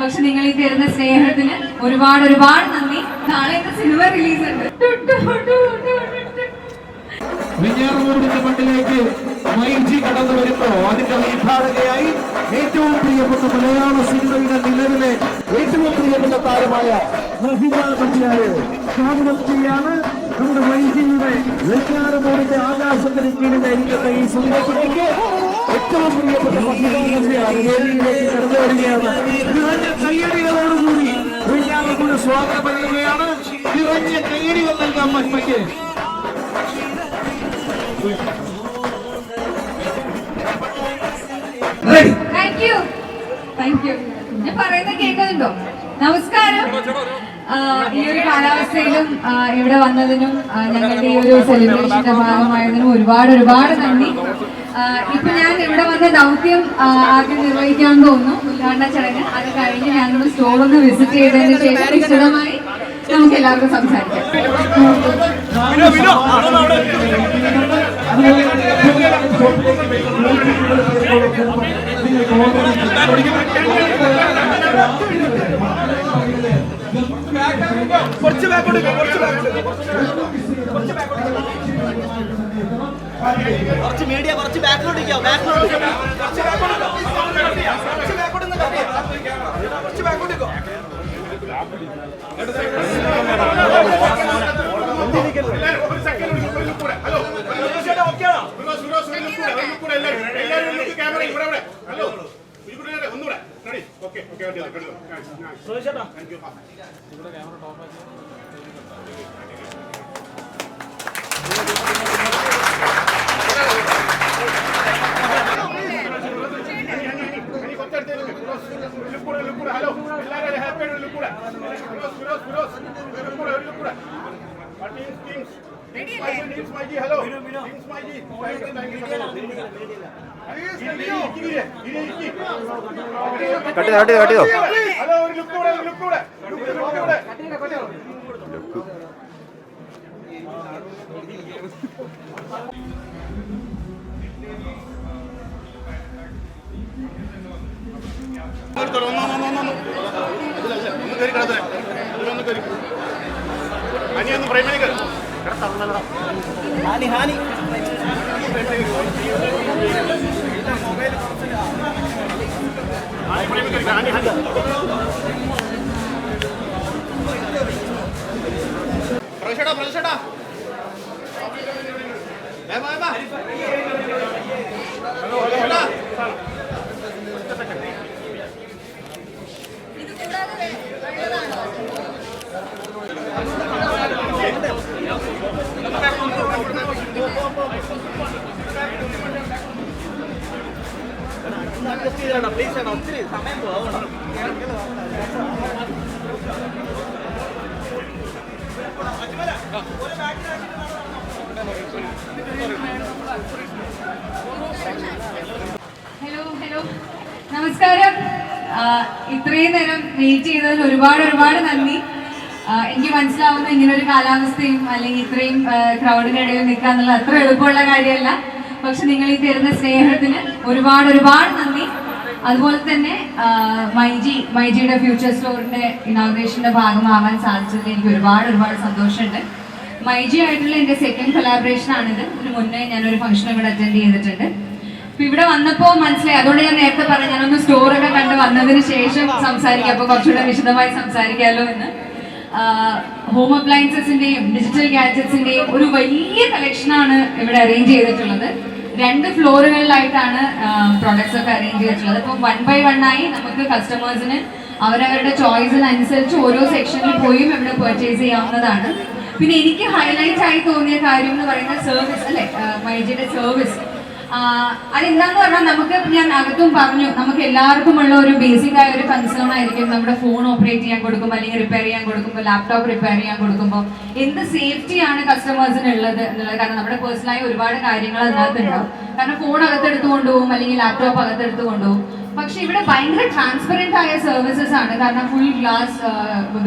പക്ഷെ നിങ്ങൾ ഈ തരുന്ന സ്നേഹത്തിന് ഒരുപാട് ഒരുപാട് നന്ദി. നാളെ സിനിമ റിലീസ് ഉണ്ട്. വിഞ്ഞാറമൂടിന്റെ മണ്ണിലേക്ക് മൈജി കടന്നു വരുമ്പോ അതിന്റെ ഉദ്ഘാടകയായി ഏറ്റവും പ്രിയപ്പെട്ട മലയാള സിനിമയുടെ നിലവിലെ ഏറ്റവും പ്രിയപ്പെട്ട താരമായ സ്വാഗതം ചെയ്യാണ്. നമ്മുടെ മൈജിയുടെ വിഞ്ഞാറമൂടിന്റെ ആകാശത്തിന് കീഴിലായിരിക്കുന്ന ഈ സുന്ദരത്തിലേക്ക് ഏറ്റവും പ്രിയപ്പെട്ട വേദിയിലേക്ക് കടന്നു വരികയാണ്. നിറഞ്ഞ കയ്യടികളോടുകൂടി വിഞ്ഞാറമൂട് സ്വാഗതം നൽകുകയാണ്. നിറഞ്ഞ കയ്യടികൾ നൽകാം മഹിമയ്ക്ക്. ഞാൻ പറയുന്നത് കേൾക്കുന്നുണ്ടോ? നമസ്കാരം. ഈ ഒരു കാലാവസ്ഥയിലും ഇവിടെ വന്നതിനും ഞങ്ങളുടെ ഈ ഒരു സെലിബ്രേഷന്റെ ഭാഗമായതിനും ഒരുപാട് ഒരുപാട് നന്ദി. ഇപ്പൊ ഞാൻ ഇവിടെ വന്ന ദൗത്യം ആദ്യം നിർവഹിക്കാൻ തോന്നുന്നു, ഉദ്ഘാടന ചടങ്ങ്. അത് കഴിഞ്ഞ് ഞാനൊന്ന് സ്റ്റോർ ഒന്ന് വിസിറ്റ് ചെയ്തതിന് ശേഷം വിശദമായി നമുക്ക് എല്ലാവർക്കും സംസാരിക്കാം. കുറച്ച് മീഡിയ കുറച്ച് ബാക്കിലോട്ട് കട്ടിയോ ഹാനി പ്രശടാ പ്ലീസ് ആണ്, ഒത്തിരി സമയം പോകണം. ഹലോ നമസ്കാരം. ഇത്രയും നേരം വെയിറ്റ് ചെയ്തതിൽ ഒരുപാട് ഒരുപാട് നന്ദി. എനിക്ക് മനസ്സിലാവുന്ന ഇങ്ങനൊരു കാലാവസ്ഥയും അല്ലെങ്കിൽ ഇത്രയും ക്രൗഡിനിടയിൽ നിൽക്കുക എന്നുള്ളത് അത്ര എളുപ്പമുള്ള കാര്യമല്ല. പക്ഷെ നിങ്ങൾ ഈ തരുന്ന സ്നേഹത്തിന് ഒരുപാട് ഒരുപാട് നന്ദി. അതുപോലെ തന്നെ മൈജിയുടെ ഫ്യൂച്ചർ സ്റ്റോറിന്റെ ഇനോഗ്രേഷന്റെ ഭാഗമാവാൻ സാധിച്ചതിൽ എനിക്ക് ഒരുപാട് ഒരുപാട് സന്തോഷമുണ്ട്. മൈജി ആയിട്ടുള്ള എൻ്റെ സെക്കൻഡ് കൊളാബറേഷൻ ആണിത്. ഇതിന് മുന്നേ ഞാനൊരു ഫംഗ്ഷൻ ഇവിടെ അറ്റൻഡ് ചെയ്തിട്ടുണ്ട്. അപ്പൊ ഇവിടെ വന്നപ്പോൾ മനസ്സിലായി, അതുകൊണ്ട് ഞാൻ നേരത്തെ പറഞ്ഞു ഞാനൊന്ന് സ്റ്റോറൊക്കെ കണ്ട് വന്നതിന് ശേഷം സംസാരിക്കാം, അപ്പൊ കുറച്ചുകൂടെ വിശദമായി സംസാരിക്കാമല്ലോ എന്ന്. ഹോം അപ്ലയൻസസിന്റെയും ഡിജിറ്റൽ ഗാഡ്ജറ്റ്സിന്റെയും ഒരു വലിയ കളക്ഷനാണ് ഇവിടെ അറേഞ്ച് ചെയ്തിട്ടുള്ളത്. 2 ഫ്ലോറുകളിലായിട്ടാണ് പ്രോഡക്ട്സ് ഒക്കെ അറേഞ്ച് ചെയ്തിട്ടുള്ളത്. അപ്പോൾ 1 by 1 ആയി നമുക്ക് കസ്റ്റമേഴ്സിന് അവരവരുടെ ചോയ്സിനനുസരിച്ച് ഓരോ സെക്ഷനിൽ പോയും ഇവിടെ പർച്ചേസ് ചെയ്യാവുന്നതാണ്. പിന്നെ എനിക്ക് ഹൈലൈറ്റ് ആയി തോന്നിയ കാര്യം എന്ന് പറയുന്നത് സർവീസ് അല്ലെ, മൈജിയുടെ സർവീസ്. അതെന്താന്ന് പറഞ്ഞാൽ നമുക്ക്, ഞാൻ അകത്തും പറഞ്ഞു, നമുക്ക് എല്ലാവർക്കും ഉള്ള ഒരു ബേസിക് ആയ ഒരു കൺസേൺ ആയിരിക്കും നമ്മുടെ ഫോൺ ഓപ്പറേറ്റ് ചെയ്യാൻ കൊടുക്കുമ്പോൾ അല്ലെങ്കിൽ റിപ്പയർ ചെയ്യാൻ കൊടുക്കുമ്പോൾ, ലാപ്ടോപ്പ് റിപ്പയർ ചെയ്യാൻ കൊടുക്കുമ്പോൾ എന്ത് സേഫ്റ്റിയാണ് കസ്റ്റമേഴ്സിന് ഉള്ളത് എന്നുള്ളത്. കാരണം നമ്മുടെ പേഴ്സണലായ ഒരുപാട് കാര്യങ്ങൾ അതിനകത്ത് ഉണ്ടാവും. കാരണം ഫോൺ അകത്തെടുത്ത് കൊണ്ടുപോകും അല്ലെങ്കിൽ ലാപ്ടോപ്പ് അകത്തെടുത്ത് കൊണ്ടുപോകും. പക്ഷെ ഇവിടെ ഭയങ്കര ട്രാൻസ്പെറന്റ് ആയ സർവീസസ് ആണ്. കാരണം ഫുൾ ഗ്ലാസ്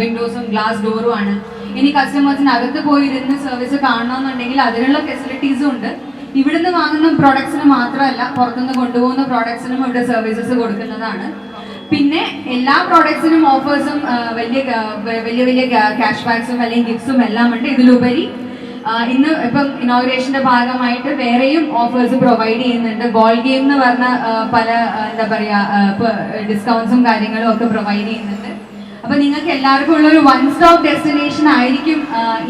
വിൻഡോസും ഗ്ലാസ് ഡോറും ആണ്. ഇനി കസ്റ്റമേഴ്സിന് അകത്ത് പോയിരുന്ന് സർവീസ് കാണണമെന്നുണ്ടെങ്കിൽ അതിനുള്ള ഫെസിലിറ്റീസും ഉണ്ട്. ഇവിടുന്ന് വാങ്ങുന്ന പ്രോഡക്ട്സിന് മാത്രമല്ല, പുറത്തുനിന്ന് കൊണ്ടുപോകുന്ന പ്രോഡക്ട്സിനും ഇവിടെ സർവീസസ് കൊടുക്കുന്നതാണ്. പിന്നെ എല്ലാ പ്രോഡക്ട്സിനും ഓഫേഴ്സും വലിയ വലിയ ക്യാഷ് ബാക്സും അല്ലെങ്കിൽ ഗിഫ്റ്റ്സും എല്ലാം ഉണ്ട്. ഇതിലുപരി ഇന്ന് ഇപ്പം ഇനോഗ്രേഷന്റെ ഭാഗമായിട്ട് വേറെയും ഓഫേഴ്സ് പ്രൊവൈഡ് ചെയ്യുന്നുണ്ട്. ബോൾ ഗെയിം എന്ന് പറഞ്ഞ പല എന്താ പറയാ ഡിസ്കൗണ്ട്സും കാര്യങ്ങളും ഒക്കെ പ്രൊവൈഡ് ചെയ്യുന്നുണ്ട്. അപ്പൊ നിങ്ങൾക്ക് എല്ലാവർക്കും ഉള്ള ഒരു വൺ സ്റ്റോപ്പ് ഡെസ്റ്റിനേഷൻ ആയിരിക്കും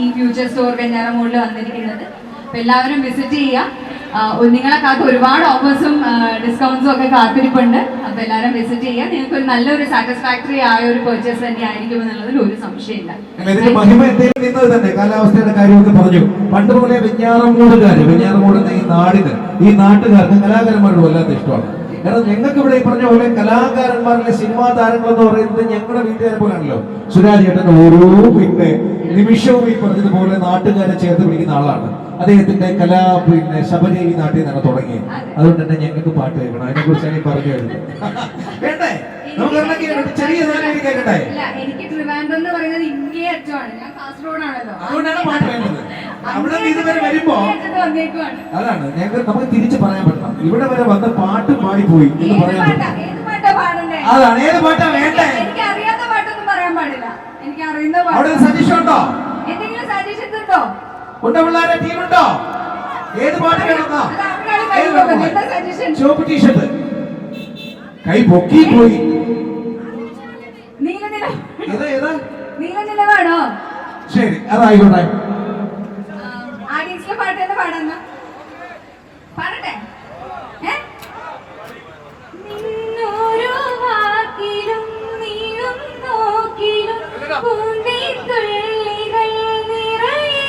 ഈ ഫ്യൂച്ചർ സ്റ്റോർ വെഞ്ഞാറമൂടിൽ വന്നിരിക്കുന്നത്. അപ്പൊ എല്ലാവരും വിസിറ്റ് ചെയ്യുക. നിങ്ങളെ കാത്ത് ഒരുപാട് ഓഫേഴ്സും ഡിസ്കൗണ്ട്സും ഒക്കെ കാത്തിരിപ്പുണ്ട്. അപ്പൊ എല്ലാവരും വിസിറ്റ് ചെയ്യുക. നിങ്ങൾക്ക് ഒരു നല്ലൊരു സാറ്റിസ്ഫാക്ടറി ആയ ഒരു പെർച്ചേസ് തന്നെ ആയിരിക്കും എന്നുള്ളതിൽ ഒരു സംശയമില്ല. ഇതിന്റെ മഹിമ എന്തെങ്കിലും നിന്നത് തന്നെ കാലാവസ്ഥയുടെ കാര്യമൊക്കെ പറഞ്ഞു. പണ്ട് പോലെ വെഞ്ഞാറമൂട് എന്ന ഈ നാട്ടുകാർക്ക് കലാകാരന്മാരോട് വല്ലാത്ത ഇഷ്ടമാണ്. കാരണം ഞങ്ങൾക്ക് ഇവിടെ ഈ പറഞ്ഞ പോലെ കലാകാരന്മാരിലെ സിനിമാ താരങ്ങൾ എന്ന് പറയുന്നത് ഞങ്ങളുടെ വീട്ടുകാരെ പോലെയാണല്ലോ. സുരാജ് ചേട്ടൻ ഓരോ നിമിഷവും ഈ പറഞ്ഞതുപോലെ നാട്ടുകാരെ ചേർത്ത് പിടിക്കുന്ന ആളാണ്. അദ്ദേഹത്തിന്റെ ശബരി ഈ നാട്ടിൽ നിന്നാണ് തുടങ്ങിയത്. അതുകൊണ്ട് തന്നെ ഞങ്ങൾക്ക് പാട്ട് കേൾക്കണം. അതിനെ കുറിച്ചാണ് പറഞ്ഞു വരുന്നത്. വേണ്ടേ? ചെറിയ കേൾക്കട്ടെ. എനിക്ക് ട്രിവാൻഡ്രം എന്ന് പറയുന്നത് ഇങ്ങേ അറ്റമാണ്. ഞാൻ കാസർഗോഡാണല്ലോ. അതുകൊണ്ടാണ് പാട്ട് വേണ്ടത്. അവിടെ ഇതുവരെ വരുമ്പോ അതാണ് നമുക്ക് തിരിച്ചു പറയാൻ പറ്റണം. ഇവിടെ വരെ വന്ന് പാട്ട് പാടിപ്പോയി എന്ന് പറയാൻ അതാണ്. ഏത് പാട്ടാ വേണ്ടേ? എനിക്ക് അറിയാത്ത പാട്ടൊന്നും പറയാൻ പാടില്ല. എനിക്ക് അറിയുന്ന അവിടെ സജഷൻ ഉണ്ടോ? എന്തെങ്കിലും സജഷൻസ് ഉണ്ടോ? ഉണ്ടോ? പിള്ളേരെ ടീമുണ്ടോ? ഏത് പാട്ട് വേണമെന്നാ? ചുവപ്പ് ടീഷർട്ട് കൈ പൊക്കി പോയി. നീലനിലവാണോ? ശരി, അതായിക്കോട്ടെ. ആഡിയൻസിലെ പാട്ട് തന്നെ പാടാന്ന പാടട്ടെ. നിന്നോരോ വാക്കിലും നീയും നോക്കിലും പൂന്തിത്തുള്ളികൾ നിറയെ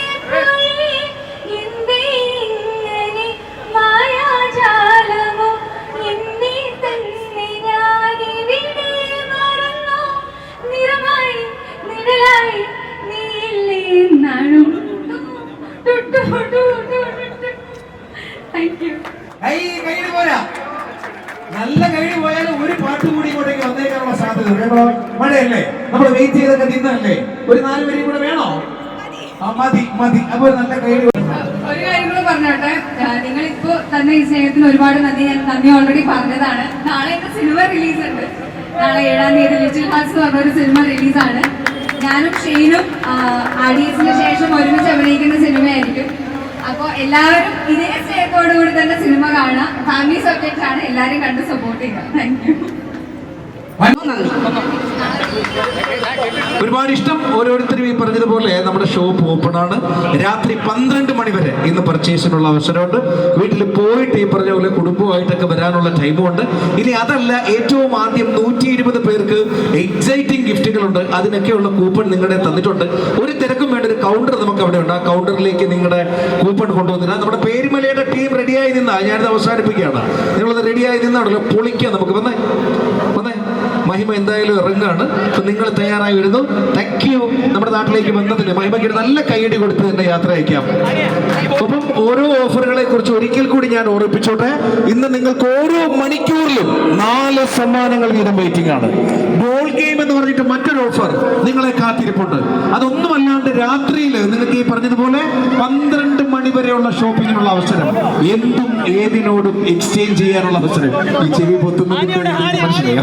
എന്തേ ഇങ്ങനെ മായാജാലമോ എന്നീ തന്നെ ഞാനിവിടെ മറന്നു. നിറമായി നിഴലായി നീയില്ലേ നാളും. കൈയ്യിൽ പോരാ. നല്ല കൈയ്യിൽ പോയാലും ഒരു പാട്ട് കൂടി ഇങ്ങോട്ടേക്ക് വന്നേക്കാനുള്ള സാധ്യത കേട്ടോ. മഴയല്ലേ, നമ്മൾ വെയിറ്റ് ചെയ്തൊക്കെ നിന്നല്ലേ. ഒരു 4 വരി കൂടെ വേണോ? മതി. അപ്പൊ നല്ല കൈയ്യിൽ. ഒരു കാര്യം കൂടെ പറഞ്ഞോട്ടെ. നിങ്ങൾ ഇപ്പോ തന്നെ ഈ സ്നേഹത്തിന് ഒരുപാട് നന്ദി. ഞാൻ നന്ദി ഓൾറെഡി പറഞ്ഞതാണ്. നാളെ എന്റെ സിനിമ റിലീസ് ഉണ്ട്. നാളെ 7-ാം തീയതി ലിറ്റിൽ ഹാർട്സ് എന്ന് പറഞ്ഞൊരു സിനിമ റിലീസാണ്. ഞാനും ഷെയ്നും ആഡിയൻസിന് ശേഷം ഒരുമിച്ച് അഭിനയിക്കുന്ന സിനിമയായിരിക്കും. അപ്പോൾ എല്ലാവരും ഇതേ സ്നേഹത്തോടു കൂടി തന്നെ സിനിമ കാണാം. ഫാമിലി സബ്ജക്റ്റ് ആണ്. എല്ലാവരും കണ്ട് സപ്പോർട്ട് ചെയ്യുക. Thank you. ഒരുപാട് ഇഷ്ടം. ഓരോരുത്തരും ഈ പറഞ്ഞതുപോലെ നമ്മുടെ ഷോപ്പ് ഓപ്പൺ ആണ്. രാത്രി 12 മണി വരെ ഇന്ന് പർച്ചേസിനുള്ള അവസരമുണ്ട്. വീട്ടിൽ പോയിട്ട് ഈ പറഞ്ഞ പോലെ കുടുംബമായിട്ടൊക്കെ വരാനുള്ള ടൈമുണ്ട്. ഇനി അതല്ല, ഏറ്റവും ആദ്യം 120 പേർക്ക് എക്സൈറ്റിംഗ് ഗിഫ്റ്റുകളുണ്ട്. അതിനൊക്കെയുള്ള കൂപ്പൺ നിങ്ങളുടെ തന്നിട്ടുണ്ട്. ഒരു തിരക്കും വേണ്ട. ഒരു കൗണ്ടർ നമുക്ക് അവിടെ ഉണ്ട്. ആ കൗണ്ടറിലേക്ക് നിങ്ങളുടെ കൂപ്പൺ കൊണ്ടുവന്നില്ല. നമ്മുടെ പേരുമലയുടെ ടീം റെഡിയായി നിന്നാ ഞാനിത് അവസാനിപ്പിക്കുകയാണ്. നിങ്ങളത് റെഡിയായി നിന്നാണല്ലോ. പൊളിക്കാം നമുക്ക്. വന്നേ മഹിമ എന്തായാലും ഇറങ്ങാണ്. അപ്പൊ നിങ്ങൾ തയ്യാറായി വരുന്നു. Thank you. നമ്മുടെ നാട്ടിലേക്ക് വന്നതിന് മഹിമയ്ക്ക് നല്ല കൈയടി കൊടുത്ത് തന്നെ യാത്ര അയക്കാം. അപ്പം ഓരോ ഓഫറുകളെ കുറിച്ച് ഒരിക്കൽ കൂടി ഞാൻ ഓർമ്മിപ്പിച്ചോട്ടെ. ഇന്ന് നിങ്ങൾക്ക് ഓരോ മണിക്കൂറിലും 4 സമ്മാനങ്ങൾ വീതം വെയിറ്റിംഗ് ആണ്. ബോൾ ഗെയിം എന്ന് പറഞ്ഞിട്ട് മറ്റൊരു ഓഫർ നിങ്ങളെ കാത്തിരിപ്പുണ്ട്. അതൊന്നുമല്ലാണ്ട് രാത്രിയിൽ നിങ്ങൾക്ക് ഈ പറഞ്ഞതുപോലെ 12 മണി വരെയുള്ള ഷോപ്പിങ്ങിനുള്ള അവസരം. എന്തും ഏതിനോടും എക്സ്ചേഞ്ച് ചെയ്യാനുള്ള അവസരം. ഈ ചെവി പൊത്തുന്ന മനസ്സിലായി.